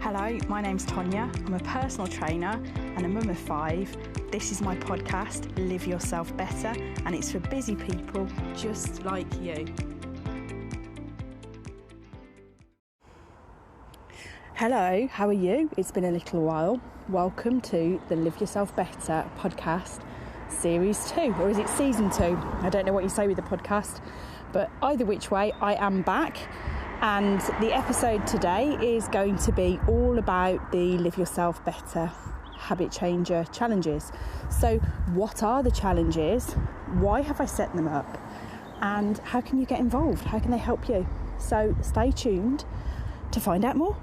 Hello, my name's Tonya. I'm a personal trainer and a mum of 5. This is my podcast, Live Yourself Better, and it's for busy people just like you. Hello, how are you? It's been a little while. Welcome to the Live Yourself Better podcast, series 2, or is it season 2? I don't know what you say with the podcast, but either which way, I am back. And the episode today is going to be all about the Live Yourself Better Habit Changer challenges. So what are the challenges? Why have I set them up? And how can you get involved? How can they help you? So stay tuned to find out more.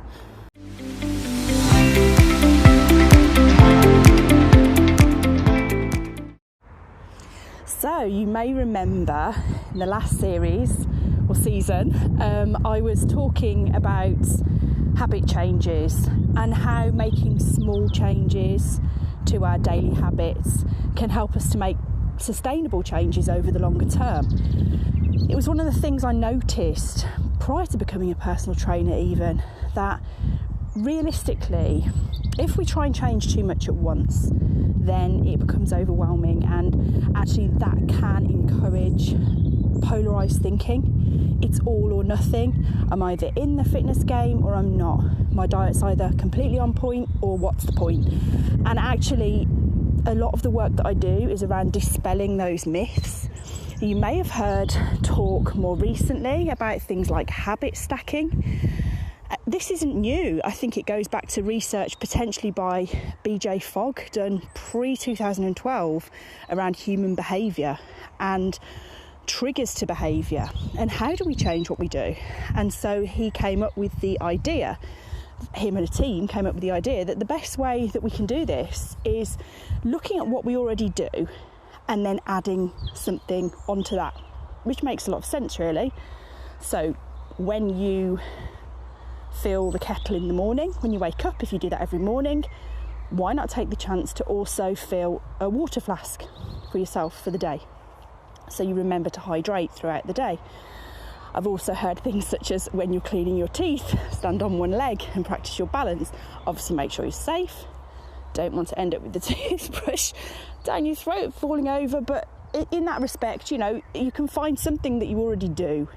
So you may remember in the last series or season, I was talking about habit changes and how making small changes to our daily habits can help us to make sustainable changes over the longer term. It was one of the things I noticed prior to becoming a personal trainer even, that realistically, if we try and change too much at once, then it becomes overwhelming, and actually that can encourage polarised thinking. It's all or nothing. I'm either in the fitness game or I'm not. My diet's either completely on point or what's the point? And actually, a lot of the work that I do is around dispelling those myths. You may have heard talk more recently about things like habit stacking. This isn't new. I think it goes back to research potentially by BJ Fogg done pre-2012 around human behaviour and triggers to behaviour and how do we change what we do. And so he came up with the idea, him and a team came up with the idea that the best way that we can do this is looking at what we already do and then adding something onto that, which makes a lot of sense really. So when you fill the kettle in the morning, when you wake up, if you do that every morning, why not take the chance to also fill a water flask for yourself for the day, so you remember to hydrate throughout the day. I've also heard things such as when you're cleaning your teeth, stand on one leg and practice your balance. Obviously make sure you're safe, don't want to end up with the toothbrush down your throat falling over, but in that respect, you know, you can find something that you already do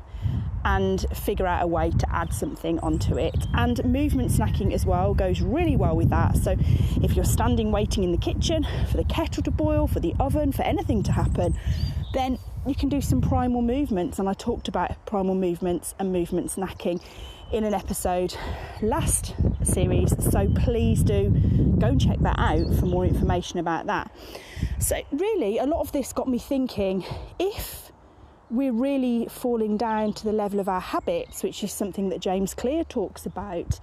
and figure out a way to add something onto it. And movement snacking as well goes really well with that. So if you're standing waiting in the kitchen for the kettle to boil, for the oven, for anything to happen, then you can do some primal movements. And I talked about primal movements and movement snacking in an episode last series, so please do go and check that out for more information about that. So really, a lot of this got me thinking, if we're really falling down to the level of our habits, which is something that James Clear talks about,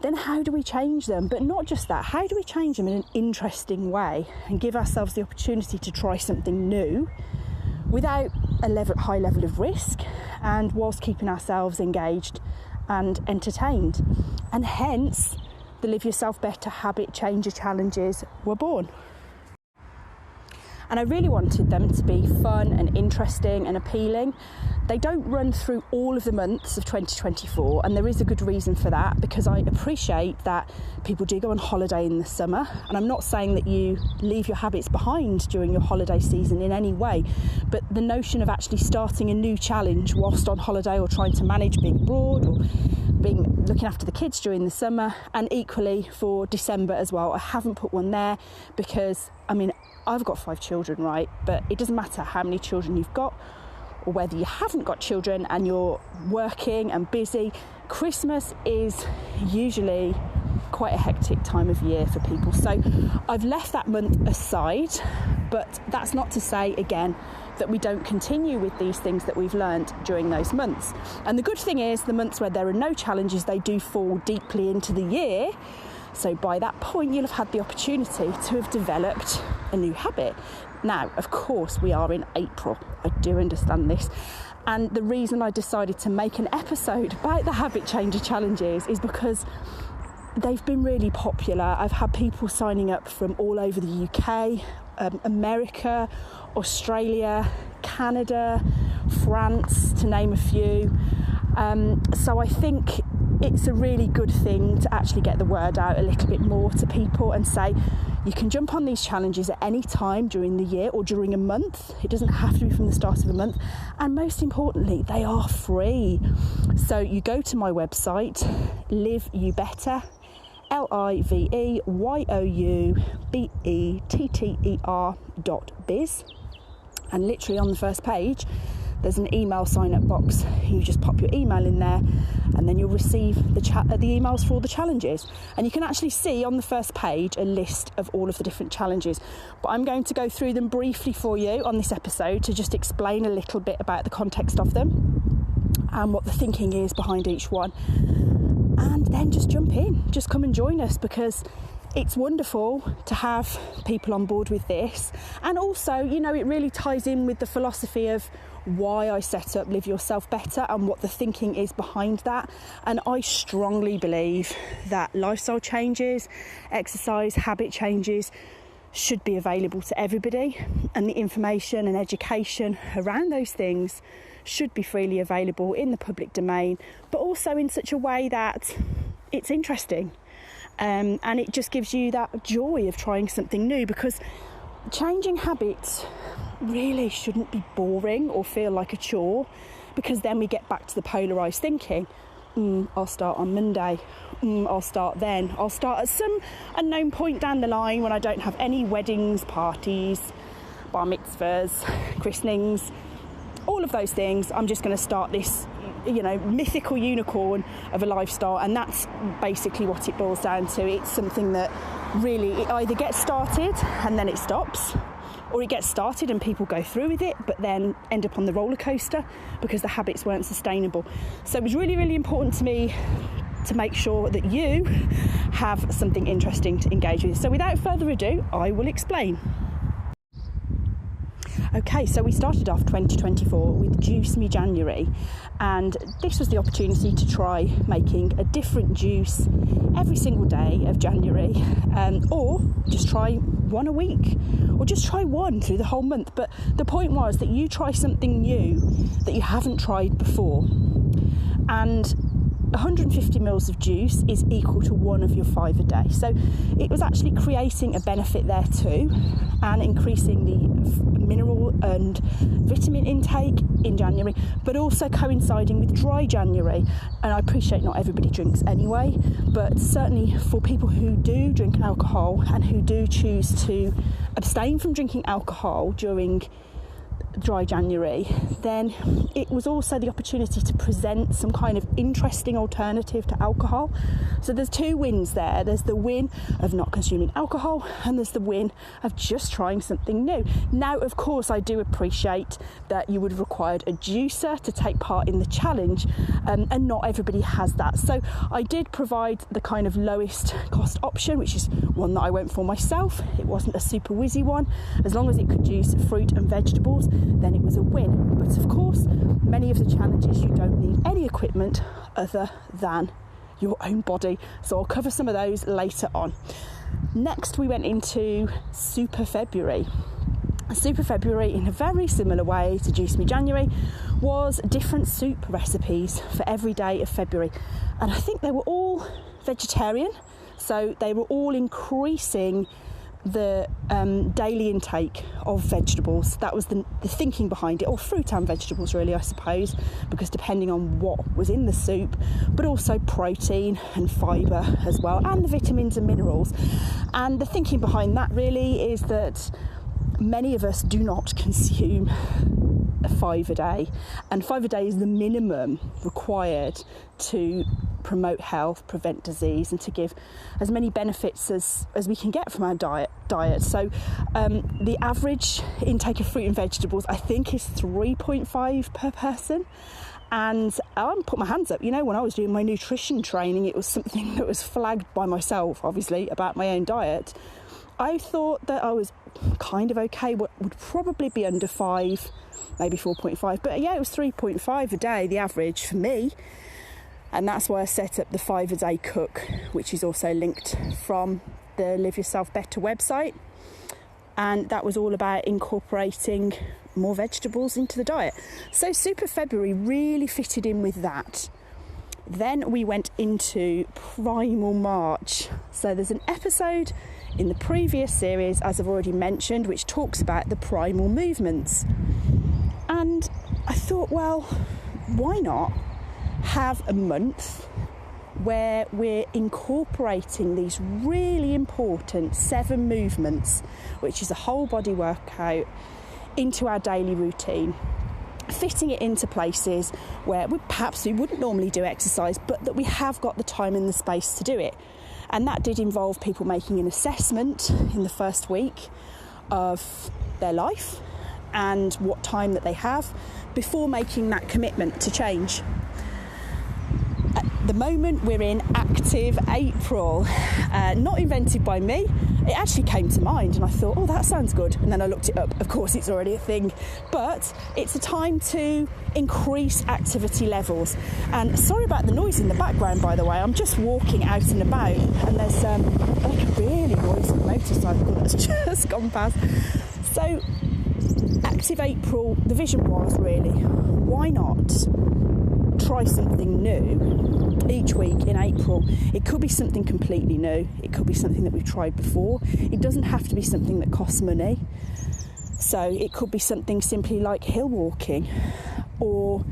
then how do we change them? But not just that, how do we change them in an interesting way and give ourselves the opportunity to try something new without a high level of risk and whilst keeping ourselves engaged and entertained? And hence, the Live Yourself Better Habit Changer Challenges were born. And I really wanted them to be fun and interesting and appealing. They don't run through all of the months of 2024, and there is a good reason for that, because I appreciate that people do go on holiday in the summer, and I'm not saying that you leave your habits behind during your holiday season in any way, but the notion of actually starting a new challenge whilst on holiday or trying to manage being abroad or looking after the kids during the summer, and equally for December as well. I haven't put one there because, I mean, I've got 5 children, right? But it doesn't matter how many children you've got or whether you haven't got children and you're working and busy. Christmas is usually quite a hectic time of year for people. So I've left that month aside, but that's not to say, again, that we don't continue with these things that we've learned during those months. And the good thing is, the months where there are no challenges, they do fall deeply into the year. So by that point, you'll have had the opportunity to have developed a new habit. Now, of course, we are in April. I do understand this. And the reason I decided to make an episode about the Habit Changer Challenges is because they've been really popular. I've had people signing up from all over the UK, America, Australia, Canada, France, to name a few. So I think it's a really good thing to actually get the word out a little bit more to people and say you can jump on these challenges at any time during the year or during a month. It doesn't have to be from the start of a month, and most importantly, they are free. So you go to my website, Live You Better, LiveYouBetter.biz, and literally on the first page there's an email sign up box. You just pop your email in there and then you'll receive the emails for all the challenges, and you can actually see on the first page a list of all of the different challenges, but I'm going to go through them briefly for you on this episode to just explain a little bit about the context of them and what the thinking is behind each one. And then just jump in, just come and join us, because it's wonderful to have people on board with this. And also, you know, it really ties in with the philosophy of why I set up Live Yourself Better and what the thinking is behind that. And I strongly believe that lifestyle changes, exercise, habit changes should be available to everybody, and the information and education around those things should be freely available in the public domain, but also in such a way that it's interesting, and it just gives you that joy of trying something new, because changing habits really shouldn't be boring or feel like a chore, because then we get back to the polarised thinking. I'll start on Monday. I'll start then. I'll start at some unknown point down the line when I don't have any weddings, parties, bar mitzvahs, christenings, all of those things. I'm just going to start this, you know, mythical unicorn of a lifestyle, and that's basically what it boils down to. It's something that really, it either gets started and then it stops, or it gets started and people go through with it but then end up on the roller coaster because the habits weren't sustainable. So it was really, really important to me to make sure that you have something interesting to engage with. So without further ado, I will explain. Okay, so we started off 2024 with Juice Me January, and this was the opportunity to try making a different juice every single day of January, or just try one a week, or just try one through the whole month. But the point was that you try something new that you haven't tried before, and 150 mils of juice is equal to one of your 5 a day. So it was actually creating a benefit there too, and increasing the mineral and vitamin intake in January, but also coinciding with dry January. And I appreciate not everybody drinks anyway, but certainly for people who do drink alcohol and who do choose to abstain from drinking alcohol during dry January, then it was also the opportunity to present some kind of interesting alternative to alcohol. So there's 2 wins there. There's the win of not consuming alcohol, and there's the win of just trying something new. Now, of course, I do appreciate that you would have required a juicer to take part in the challenge, and not everybody has that. So I did provide the kind of lowest cost option, which is one that I went for myself. It wasn't a super whizzy one. As long as it could juice fruit and vegetables, then it was a win. But of course, many of the challenges you don't need any equipment other than your own body. So I'll cover some of those later on. Next, we went into Super February. Super February, in a very similar way to Juice Me January, was different soup recipes for every day of February. And I think they were all vegetarian, so they were all increasing the daily intake of vegetables. That was the thinking behind it, or fruit and vegetables really, I suppose, because depending on what was in the soup, but also protein and fibre as well, and the vitamins and minerals. And the thinking behind that really is that many of us do not consume 5 a day, and 5 a day is the minimum required to promote health, prevent disease, and to give as many benefits as we can get from our diet. So the average intake of fruit and vegetables, I think, is 3.5 per person. And I put my hands up, you know, when I was doing my nutrition training, it was something that was flagged by myself, obviously, about my own diet. I thought that I was kind of okay, what would probably be under 5, maybe 4.5, but yeah, it was 3.5 a day, the average for me. And that's why I set up the 5 a day cook, which is also linked from the Live Yourself Better website. And that was all about incorporating more vegetables into the diet. So Super February really fitted in with that. Then we went into Primal March. So there's an episode in the previous series, as I've already mentioned, which talks about the primal movements. And I thought, well, why not have a month where we're incorporating these really important 7 movements, which is a whole body workout, into our daily routine, fitting it into places where we wouldn't normally do exercise, but that we have got the time and the space to do it. And that did involve people making an assessment in the first week of their life and what time that they have before making that commitment to change. At the moment, we're in Active April, not invented by me. It actually came to mind and I thought, oh, that sounds good. And then I looked it up. Of course, it's already a thing. But it's a time to increase activity levels. And sorry about the noise in the background, by the way. I'm just walking out and about and there's like a really noisy motorcycle that's just gone past. So, Active April, the vision was really, why not try something new each week in April? It could be something completely new. It could be something that we've tried before. It doesn't have to be something that costs money. So it could be something simply like hill walking, or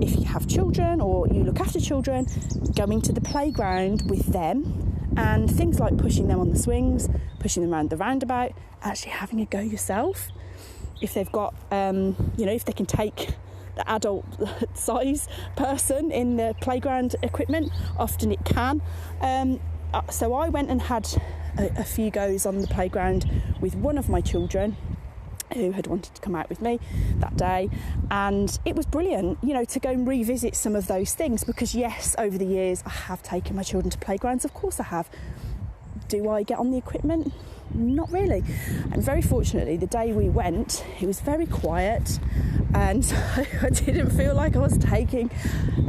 if you have children or you look after children, going to the playground with them, and things like pushing them on the swings, pushing them around the roundabout, actually having a go yourself. If they've got, if they can take the adult size person in the playground equipment, often it can. So I went and had a few goes on the playground with one of my children who had wanted to come out with me that day, and it was brilliant, to go and revisit some of those things, because yes, over the years I have taken my children to playgrounds, of course I have. Do I get on the equipment? Not really. And very fortunately, the day we went, it was very quiet, and I didn't feel like I was taking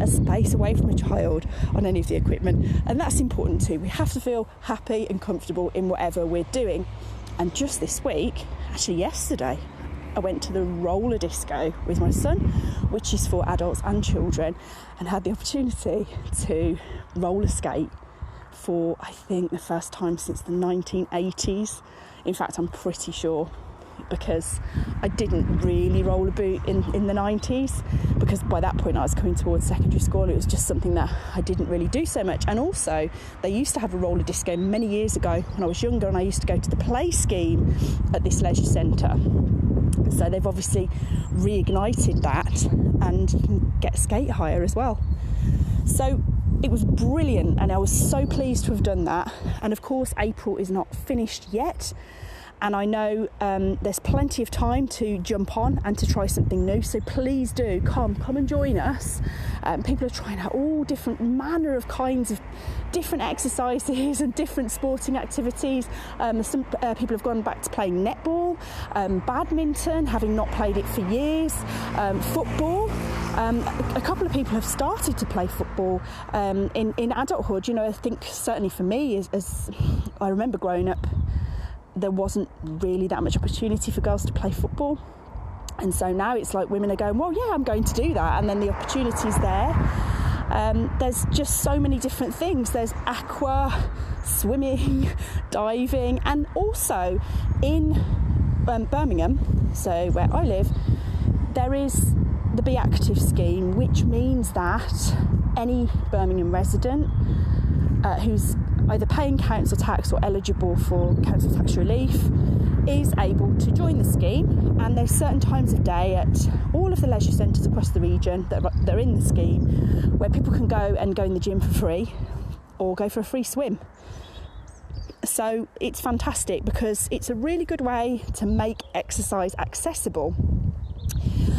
a space away from a child on any of the equipment. And that's important too. We have to feel happy and comfortable in whatever we're doing. And just this week, actually yesterday, I went to the roller disco with my son, which is for adults and children, and had the opportunity to roller skate for, I think, the first time since the 1980s. In fact, I'm pretty sure, because I didn't really roll a boot in the 90s, because by that point I was coming towards secondary school. It was just something that I didn't really do so much. And also, they used to have a roller disco many years ago when I was younger, and I used to go to the play scheme at this leisure centre. So they've obviously reignited that, and you can get skate hire as well. So it was brilliant, and I was so pleased to have done that. And of course, April is not finished yet, and I know there's plenty of time to jump on and to try something new. So please do come and join us. People are trying out all different manner of kinds of different exercises and different sporting activities. Some people have gone back to playing netball, badminton, having not played it for years, football. A couple of people have started to play football in adulthood. I think certainly for me, as I remember growing up, there wasn't really that much opportunity for girls to play football. And so now it's like women are going, well, yeah, I'm going to do that. And then the opportunity's there. There's just so many different things. There's aqua, swimming, diving, and also in Birmingham, so where I live, there is the Be Active scheme, which means that any Birmingham resident who's either paying council tax or eligible for council tax relief is able to join the scheme. And there's certain times of day at all of the leisure centres across the region that are in the scheme where people can go in the gym for free or go for a free swim. So it's fantastic, because it's a really good way to make exercise accessible.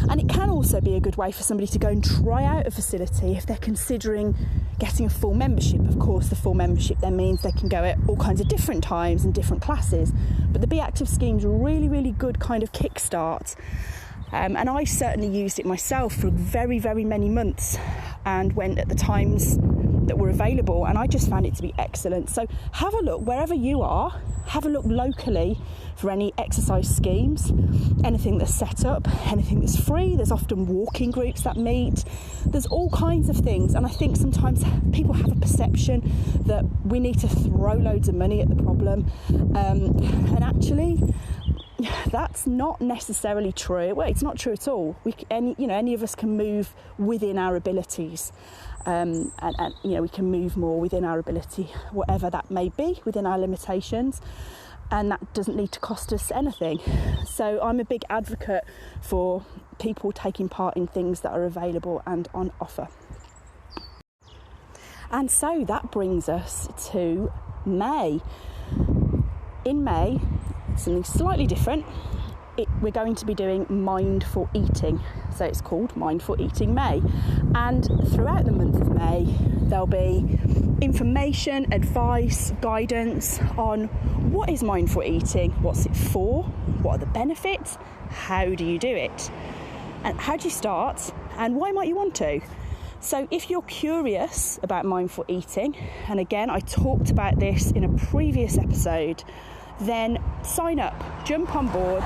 And it can also be a good way for somebody to go and try out a facility if they're considering getting a full membership. Of course, the full membership then means they can go at all kinds of different times and different classes. But the Be Active scheme's a really, really good kind of kickstart. And I certainly used it myself for very, very many months, and went at the times that were available, and I just found it to be excellent. So have a look wherever you are, have a look locally for any exercise schemes, anything that's set up, anything that's free. There's often walking groups that meet. There's all kinds of things, and I think sometimes people have a perception that we need to throw loads of money at the problem, and actually that's not necessarily true. Well, it's not true at all. Any of us can move within our abilities, and we can move more within our ability, whatever that may be, within our limitations, and that doesn't need to cost us anything. So I'm a big advocate for people taking part in things that are available and on offer. And so that brings us to May. In May, something slightly different. We're going to be doing mindful eating. So it's called Mindful Eating May. And throughout the month of May, there'll be information, advice, guidance on what is mindful eating, what's it for, what are the benefits, how do you do it, and how do you start, and why might you want to. So if you're curious about mindful eating, and again, I talked about this in a previous episode, then sign up, jump on board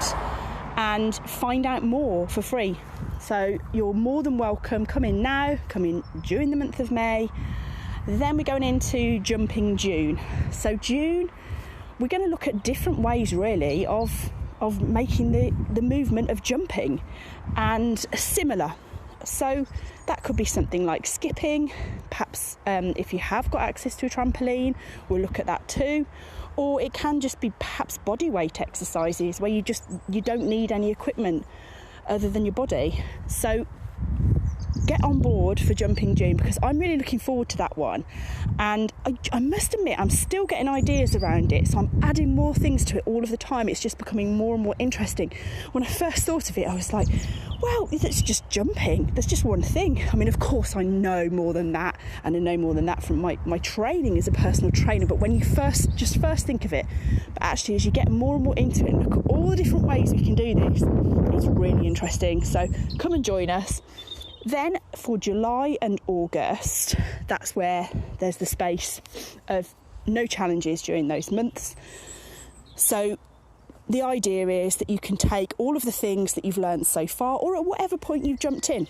and find out more for free. So you're more than welcome. Come in now, come in during the month of May. Then we're going into jumping June. So June, we're going to look at different ways really of making the movement of jumping and similar. So that could be something like skipping, perhaps if you have got access to a trampoline, we'll look at that too. Or it can just be perhaps body weight exercises where you don't need any equipment other than your body. So get on board for Jumping June, because I'm really looking forward to that one. And I must admit, I'm still getting ideas around it, so I'm adding more things to it all of the time. It's just becoming more and more interesting. When I first thought of it, I was like, well, it's just jumping. There's just one thing. I mean, of course, I know more than that, and I know more than that from my training as a personal trainer. But when you first think of it, but actually, as you get more and more into it and look at all the different ways we can do this, it's really interesting. So come and join us. Then for July and August, that's where there's the space of no challenges during those months. So the idea is that you can take all of the things that you've learned so far, or at whatever point you've jumped in,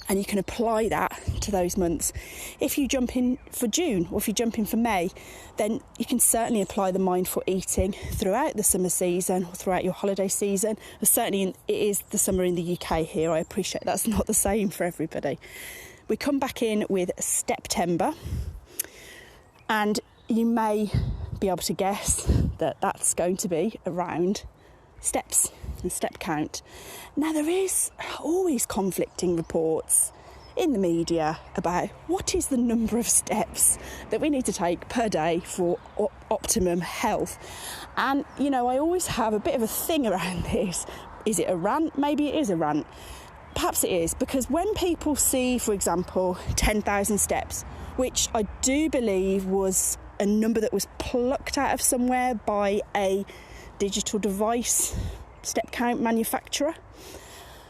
and you can apply that to those months. If you jump in for June, or if you jump in for May, then you can certainly apply the mindful eating throughout the summer season or throughout your holiday season. Certainly it is the summer in the UK here. I appreciate that's not the same for everybody. We come back in with September, and you may be able to guess that that's going to be around steps and step count. Now, there is always conflicting reports in the media about what is the number of steps that we need to take per day for optimum health. And, I always have a bit of a thing around this. Is it a rant? Maybe it is a rant. Perhaps it is, because when people see, for example, 10,000 steps, which I do believe was a number that was plucked out of somewhere by a digital device step count manufacturer.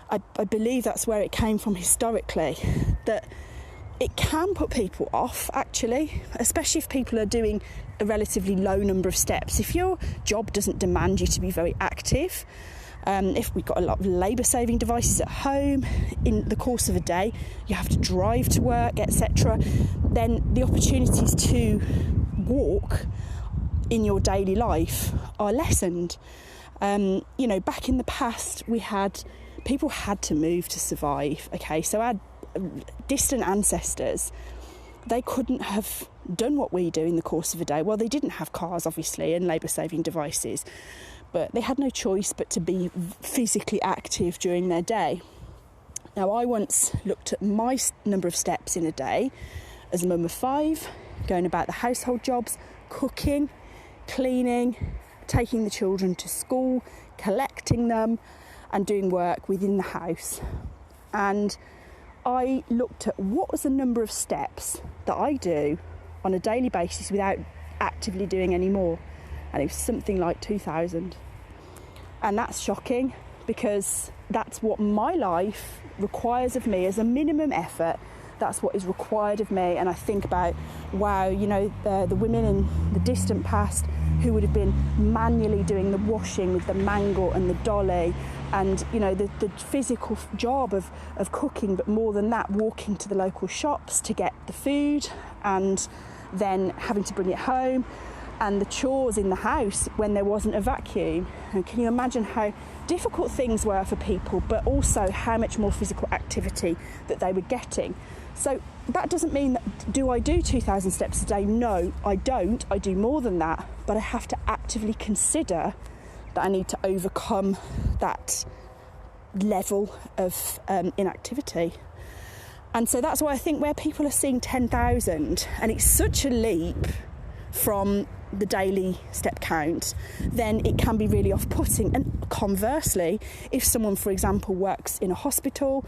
I believe that's where it came from historically, that it can put people off, actually, especially if people are doing a relatively low number of steps. If your job doesn't demand you to be very active, if we've got a lot of labour-saving devices at home, in the course of a day, you have to drive to work, etc., then the opportunities to walk in your daily life are lessened. Back in the past, people had to move to survive. Okay, so our distant ancestors, they couldn't have done what we do in the course of a day. Well, they didn't have cars, obviously, and labour-saving devices, but they had no choice but to be physically active during their day. Now, I once looked at my number of steps in a day as a mum of 5, going about the household jobs, cooking, cleaning, taking the children to school, collecting them, and doing work within the house. And I looked at what was the number of steps that I do on a daily basis without actively doing any more, and it was something like 2,000. And that's shocking, because that's what my life requires of me as a minimum effort that's what is required of me. And I think about, wow, you know, the women in the distant past who would have been manually doing the washing with the mangle and the dolly, and, you know, the physical job of cooking, but more than that, walking to the local shops to get the food and then having to bring it home, and the chores in the house when there wasn't a vacuum. And can you imagine how difficult things were for people, but also how much more physical activity that they were getting? So that doesn't mean that, do I do 2,000 steps a day? No, I don't. I do more than that, but I have to actively consider that I need to overcome that level of inactivity. And so that's why I think where people are seeing 10,000, and it's such a leap from the daily step count, then it can be really off-putting. And conversely, if someone, for example, works in a hospital,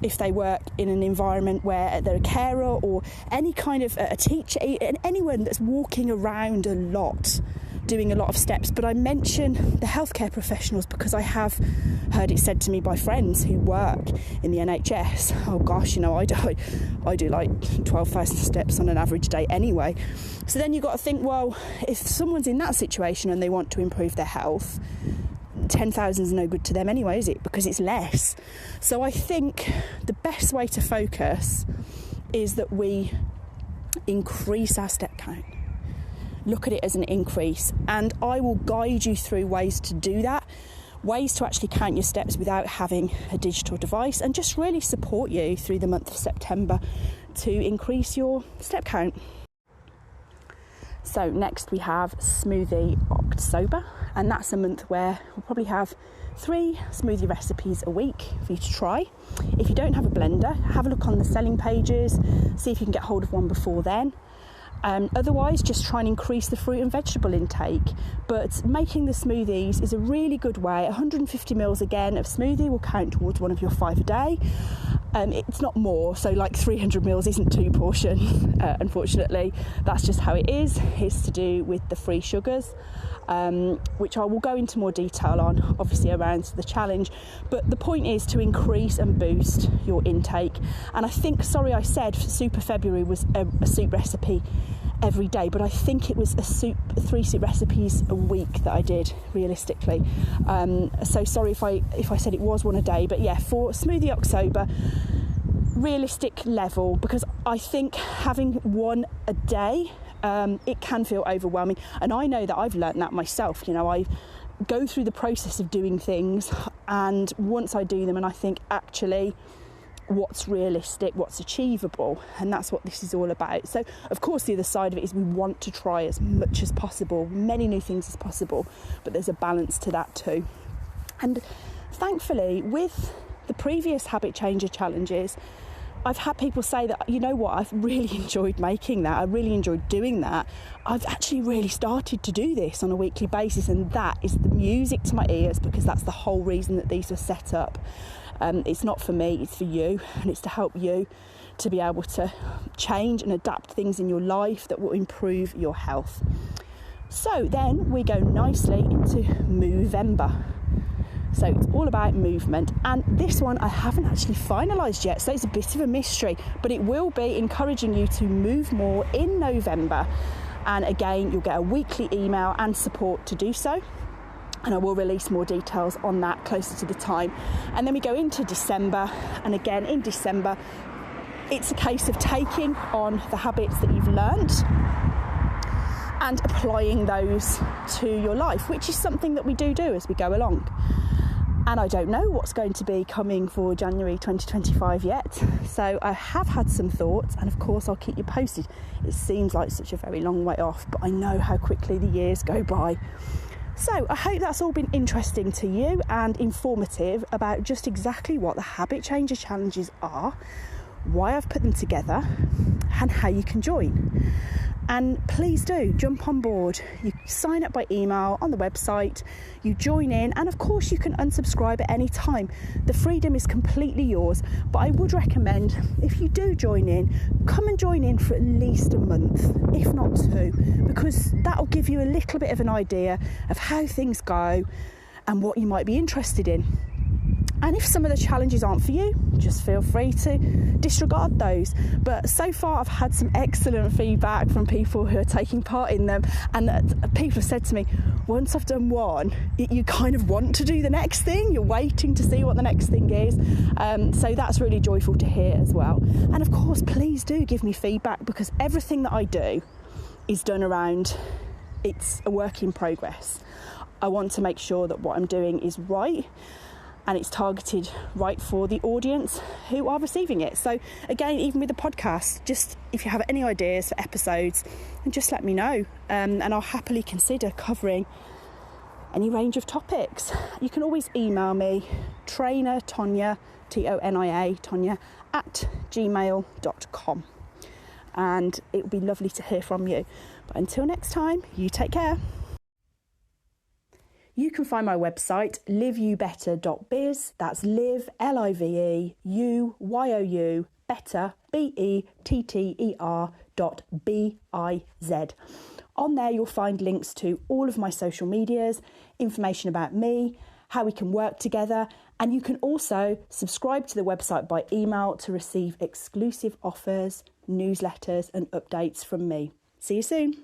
if they work in an environment where they're a carer or any kind of a teacher, anyone that's walking around a lot, doing a lot of steps. But I mention the healthcare professionals because I have heard it said to me by friends who work in the NHS, oh gosh, you know, I do like 12,000 steps on an average day anyway. So then you've got to think, well, if someone's in that situation and they want to improve their health, 10,000 is no good to them anyway, is it? Because it's less. So I think the best way to focus is that we increase our step count. Look at it as an increase, and I will guide you through ways to do that, ways to actually count your steps without having a digital device, and just really support you through the month of September to increase your step count. So next we have Smoothie October, and that's a month where we'll probably have 3 smoothie recipes a week for you to try. If you don't have a blender, have a look on the selling pages, see if you can get hold of one before then. Otherwise, just try and increase the fruit and vegetable intake. But making the smoothies is a really good way. 150 mils again of smoothie will count towards one of your 5 a day. It's not more, so like 300 mils isn't 2 portions, unfortunately. That's just how it is. It's to do with the free sugars, which I will go into more detail on, obviously, around the challenge. But the point is to increase and boost your intake. And I think, I said Super February was a soup recipe every day, but I think it was 3 soup recipes a week that I did, realistically. So sorry if I said it was one a day, but yeah, for Smoothie October, realistic level, because I think having one a day, it can feel overwhelming. And I know that I've learned that myself. You know, I go through the process of doing things, and once I do them and I think, actually, what's realistic, what's achievable, and that's what this is all about. So of course the other side of it is we want to try as much as possible, many new things as possible, but there's a balance to that too. And thankfully, with the previous habit changer challenges, I've had people say that, you know what, I've really enjoyed making that, I really enjoyed doing that, I've actually really started to do this on a weekly basis, and that is the music to my ears, because that's the whole reason that these were set up. It's not for me, it's for you, and it's to help you to be able to change and adapt things in your life that will improve your health. So then we go nicely into Movember. So it's all about movement, and this one I haven't actually finalised yet, so it's a bit of a mystery, but it will be encouraging you to move more in November. And again, you'll get a weekly email and support to do so. And I will release more details on that closer to the time. And then we go into December, and again in December it's a case of taking on the habits that you've learnt and applying those to your life, which is something that we do as we go along. And I don't know what's going to be coming for January 2025 yet, so I have had some thoughts, and of course I'll keep you posted. It seems like such a very long way off, but I know how quickly the years go by. So I hope that's all been interesting to you and informative about just exactly what the Habit Changer Challenges are, why I've put them together, and how you can join. And please do jump on board. You sign up by email on the website, you join in, and of course you can unsubscribe at any time. The freedom is completely yours, but I would recommend, if you do join in, come and join in for at least a month, if not 2, because that'll give you a little bit of an idea of how things go and what you might be interested in. And if some of the challenges aren't for you, just feel free to disregard those. But so far I've had some excellent feedback from people who are taking part in them, and people have said to me, once I've done one, you kind of want to do the next thing. You're waiting to see what the next thing is. So that's really joyful to hear as well. And of course, please do give me feedback, because everything that I do is done around, it's a work in progress. I want to make sure that what I'm doing is right, and it's targeted right for the audience who are receiving it. So again, even with the podcast, just if you have any ideas for episodes, then just let me know, and I'll happily consider covering any range of topics. You can always email me, trainer Tonya, Tonia, Tonya @gmail.com, and it would be lovely to hear from you. But until next time, you take care. You can find my website, liveyoubetter.biz. That's live, LIVEUYOU, better, BETTER.BIZ. On there, you'll find links to all of my social medias, information about me, how we can work together, and you can also subscribe to the website by email to receive exclusive offers, newsletters, and updates from me. See you soon.